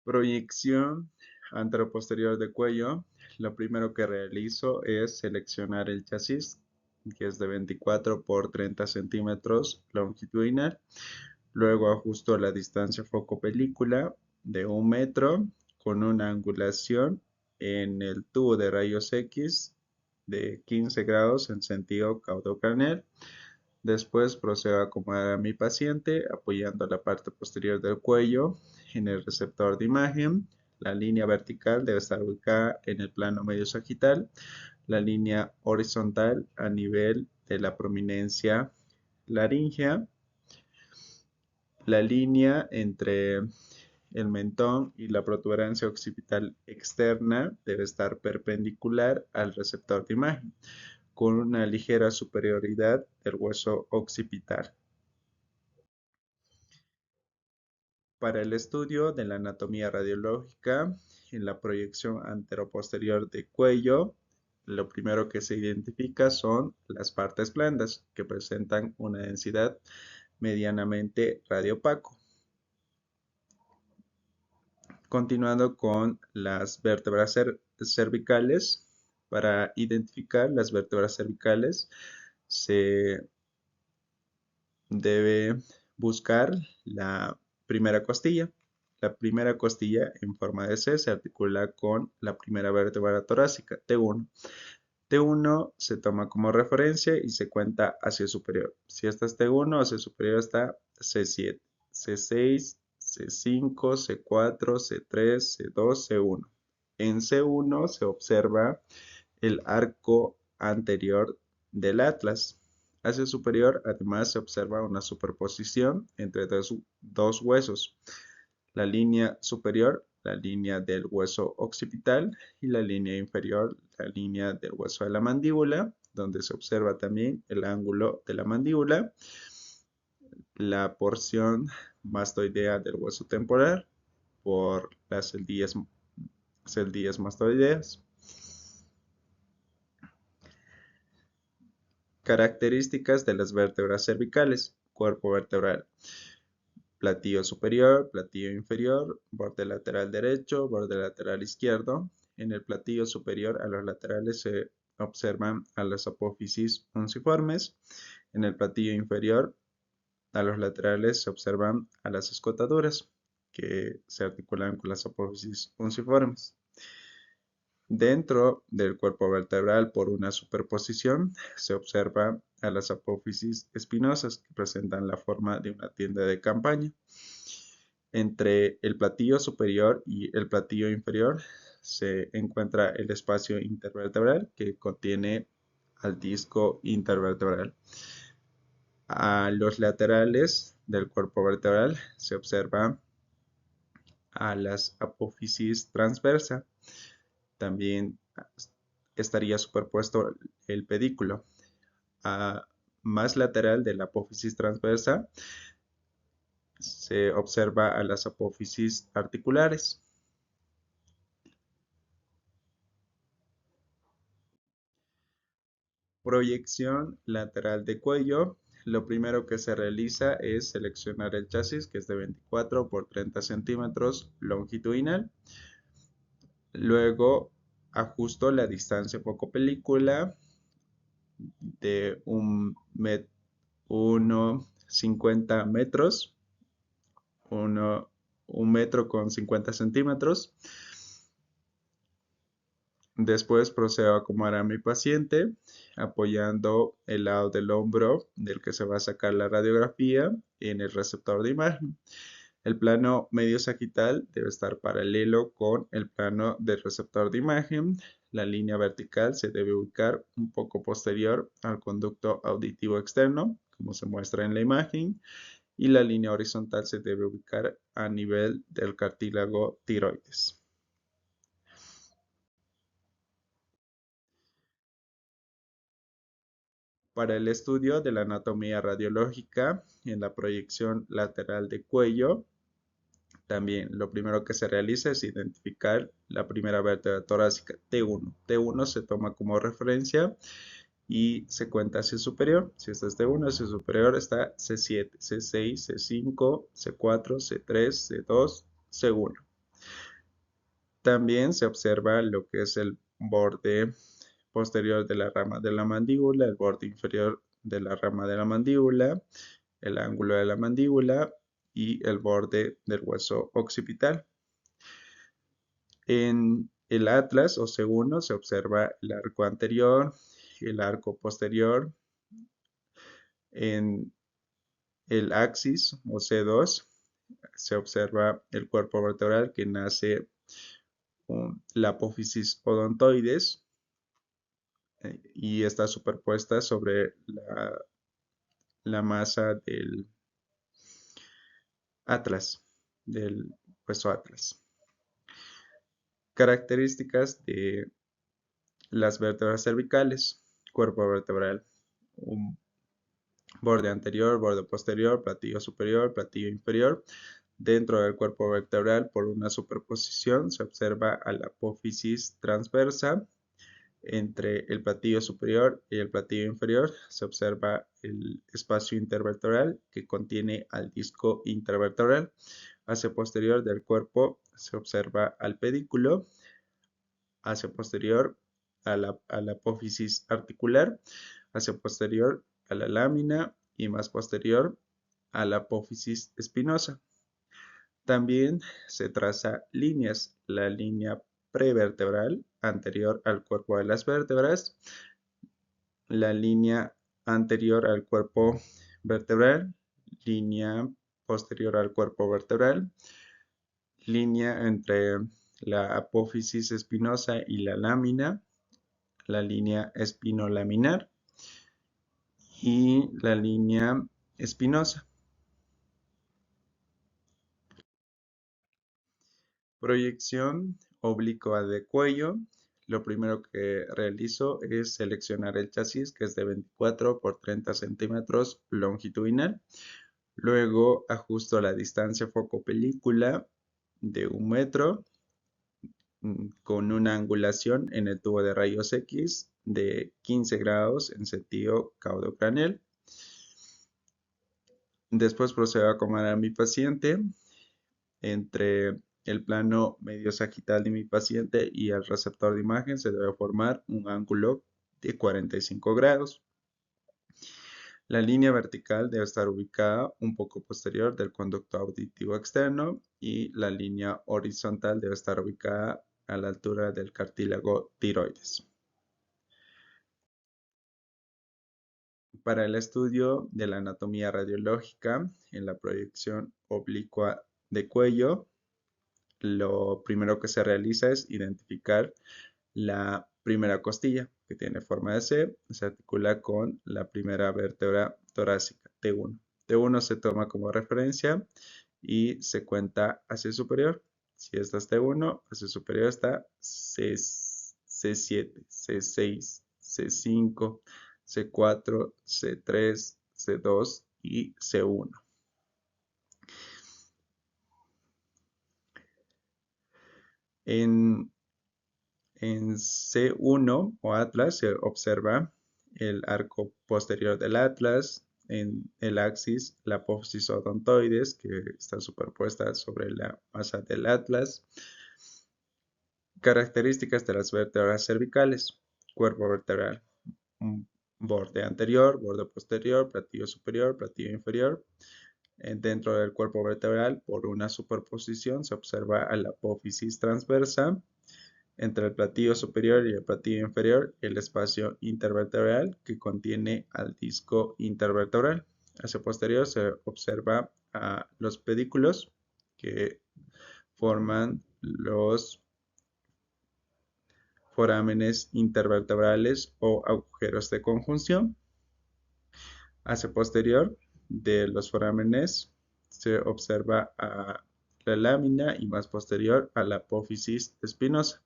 Proyección anteroposterior de cuello. Lo primero que realizo es seleccionar el chasis, que es de 24 por 30 centímetros longitudinal. Luego ajusto la distancia foco-película de 1 metro con una angulación en el tubo de rayos X de 15 grados en sentido caudocraneal. Después procedo a acomodar a mi paciente apoyando la parte posterior del cuello en el receptor de imagen. La línea vertical debe estar ubicada en el plano medio sagital. La línea horizontal a nivel de la prominencia laríngea. La línea entre el mentón y la protuberancia occipital externa debe estar perpendicular al receptor de imagen, con una ligera superioridad del hueso occipital. Para el estudio de la anatomía radiológica en la proyección anteroposterior de cuello, lo primero que se identifica son las partes blandas, que presentan una densidad medianamente radiopaco. Continuando con las vértebras cervicales, para identificar las vértebras cervicales se debe buscar la primera costilla. La primera costilla en forma de C se articula con la primera vértebra torácica, T1. T1 se toma como referencia y se cuenta hacia superior. Si esta es T1, hacia superior está C7, C6, C5, C4, C3, C2, C1. En C1 se observa el arco anterior del atlas. Hacia superior, además, se observa una superposición entre dos huesos. La línea superior, la línea del hueso occipital, y la línea inferior, la línea del hueso de la mandíbula, donde se observa también el ángulo de la mandíbula, la porción mastoidea del hueso temporal por las celdillas mastoideas. Características de las vértebras cervicales. Cuerpo vertebral. Platillo superior, platillo inferior, borde lateral derecho, borde lateral izquierdo. En el platillo superior a los laterales se observan a las apófisis unciformes. En el platillo inferior a los laterales se observan a las escotaduras, que se articulan con las apófisis unciformes. Dentro del cuerpo vertebral, por una superposición, se observa a las apófisis espinosas, que presentan la forma de una tienda de campaña. Entre el platillo superior y el platillo inferior se encuentra el espacio intervertebral, que contiene al disco intervertebral. A los laterales del cuerpo vertebral se observa a las apófisis transversa. También estaría superpuesto el pedículo. A más lateral de la apófisis transversa se observa a las apófisis articulares. Proyección lateral de cuello. Lo primero que se realiza es seleccionar el chasis, que es de 24 por 30 centímetros longitudinal. Luego ajusto la distancia foco-película de 1,50 metros, 1 metro con 50 centímetros. Después procedo a acomodar a mi paciente apoyando el lado del hombro del que se va a sacar la radiografía en el receptor de imagen. El plano medio sagital debe estar paralelo con el plano del receptor de imagen. La línea vertical se debe ubicar un poco posterior al conducto auditivo externo, como se muestra en la imagen, y la línea horizontal se debe ubicar a nivel del cartílago tiroides. Para el estudio de la anatomía radiológica en la proyección lateral de cuello, también lo primero que se realiza es identificar la primera vértebra torácica, T1. T1 se toma como referencia y se cuenta hacia superior. Si esta es T1, hacia superior está C7, C6, C5, C4, C3, C2, C1. También se observa lo que es el borde posterior de la rama de la mandíbula, el borde inferior de la rama de la mandíbula, el ángulo de la mandíbula y el borde del hueso occipital. En el atlas o C1 se observa el arco anterior, el arco posterior. En el axis o C2 se observa el cuerpo vertebral que nace con la apófisis odontoides y está superpuesta sobre la masa del atlas, del hueso atlas. Características de las vértebras cervicales, cuerpo vertebral, un borde anterior, borde posterior, platillo superior, platillo inferior. Dentro del cuerpo vertebral, por una superposición, se observa a la apófisis transversa. Entre el platillo superior y el platillo inferior se observa el espacio intervertebral que contiene al disco intervertebral. Hacia posterior del cuerpo se observa al pedículo. Hacia posterior a la apófisis articular. Hacia posterior a la lámina y más posterior a la apófisis espinosa. También se traza líneas, la línea prevertebral anterior al cuerpo de las vértebras, la línea anterior al cuerpo vertebral, línea posterior al cuerpo vertebral, línea entre la apófisis espinosa y la lámina, la línea espinolaminar y la línea espinosa. Proyección oblicua de cuello. Lo primero que realizo es seleccionar el chasis, que es de 24 por 30 centímetros longitudinal. Luego ajusto la distancia foco-película de 1 metro con una angulación en el tubo de rayos X de 15 grados en sentido caudocraneal. Después procedo a acomodar a mi paciente entre el plano medio sagital de mi paciente y el receptor de imagen se debe formar un ángulo de 45 grados. La línea vertical debe estar ubicada un poco posterior del conducto auditivo externo y la línea horizontal debe estar ubicada a la altura del cartílago tiroides. Para el estudio de la anatomía radiológica en la proyección oblicua de cuello, lo primero que se realiza es identificar la primera costilla, que tiene forma de C, se articula con la primera vértebra torácica, T1. T1 se toma como referencia y se cuenta hacia el superior. Si esta es T1, hacia el superior está C7, C6, C5, C4, C3, C2 y C1. En C1 o atlas se observa el arco posterior del atlas, en el axis la apófisis odontoides que está superpuesta sobre la masa del atlas. Características de las vértebras cervicales. Cuerpo vertebral. Un borde anterior, borde posterior, platillo superior, platillo inferior. Dentro del cuerpo vertebral, por una superposición, se observa a la apófisis transversa. Entre el platillo superior y el platillo inferior, el espacio intervertebral que contiene al disco intervertebral. Hacia posterior se observa a los pedículos que forman los forámenes intervertebrales o agujeros de conjunción. Hacia posterior de los forámenes se observa a la lámina y más posterior a la apófisis espinosa.